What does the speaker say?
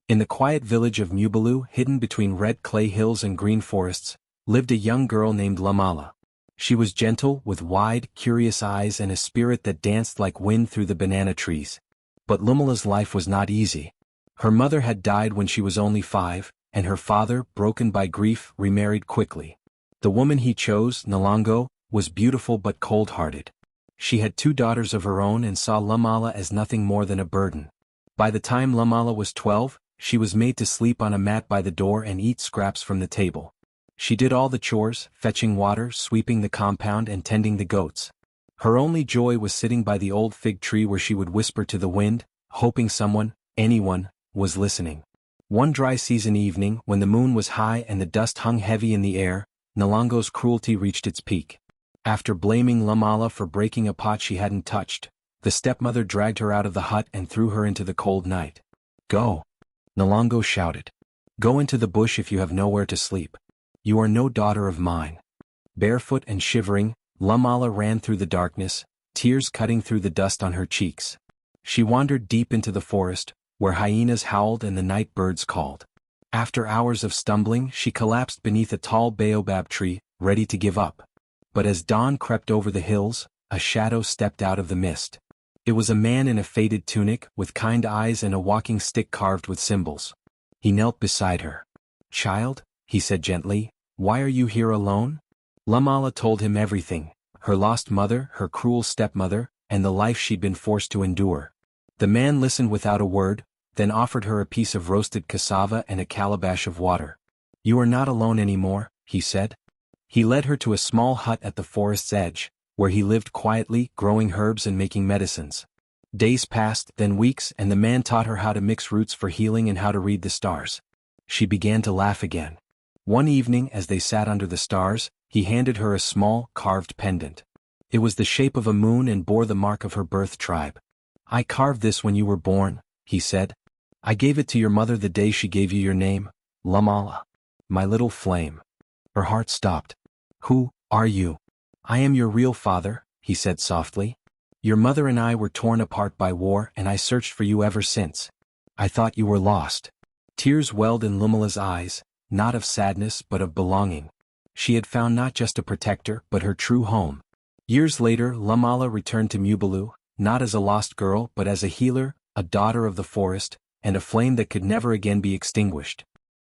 In the quiet village of Mubalu, hidden between red clay hills and green forests, lived a young girl named Lulama. She was gentle, with wide, curious eyes and a spirit that danced like wind through the banana trees. But Lumala's life was not easy. Her mother had died when she was only 5, and her father, broken by grief, remarried quickly. The woman he chose, Nalango, was beautiful but cold-hearted. She had 2 daughters of her own and saw Lumala as nothing more than a burden. By the time Lumala was 12, she was made to sleep on a mat by the door and eat scraps from the table. She did all the chores, fetching water, sweeping the compound and tending the goats. Her only joy was sitting by the old fig tree where she would whisper to the wind, hoping someone, anyone, was listening. One dry season evening, when the moon was high and the dust hung heavy in the air, Nalango's cruelty reached its peak. After blaming Lumala for breaking a pot she hadn't touched, the stepmother dragged her out of the hut and threw her into the cold night. "Go!" Nalango shouted. "Go into the bush if you have nowhere to sleep. You are no daughter of mine." Barefoot and shivering, Lumala ran through the darkness, tears cutting through the dust on her cheeks. She wandered deep into the forest, where hyenas howled and the night birds called. After hours of stumbling, she collapsed beneath a tall baobab tree, ready to give up. But as dawn crept over the hills, a shadow stepped out of the mist. It was a man in a faded tunic, with kind eyes and a walking stick carved with symbols. He knelt beside her. "Child," he said gently, "why are you here alone?" Lumala told him everything, her lost mother, her cruel stepmother, and the life she'd been forced to endure. The man listened without a word, then offered her a piece of roasted cassava and a calabash of water. "You are not alone anymore," he said. He led her to a small hut at the forest's edge, where he lived quietly, growing herbs and making medicines. Days passed, then weeks, and the man taught her how to mix roots for healing and how to read the stars. She began to laugh again. One evening, as they sat under the stars, he handed her a small, carved pendant. It was the shape of a moon and bore the mark of her birth tribe. "I carved this when you were born," he said. "I gave it to your mother the day she gave you your name, Lumala. My little flame." Her heart stopped. "Who are you?" "I am your real father," he said softly. "Your mother and I were torn apart by war and I searched for you ever since. I thought you were lost." Tears welled in Lumala's eyes, not of sadness but of belonging. She had found not just a protector but her true home. Years later, Lumala returned to Mubalu, not as a lost girl but as a healer, a daughter of the forest, and a flame that could never again be extinguished.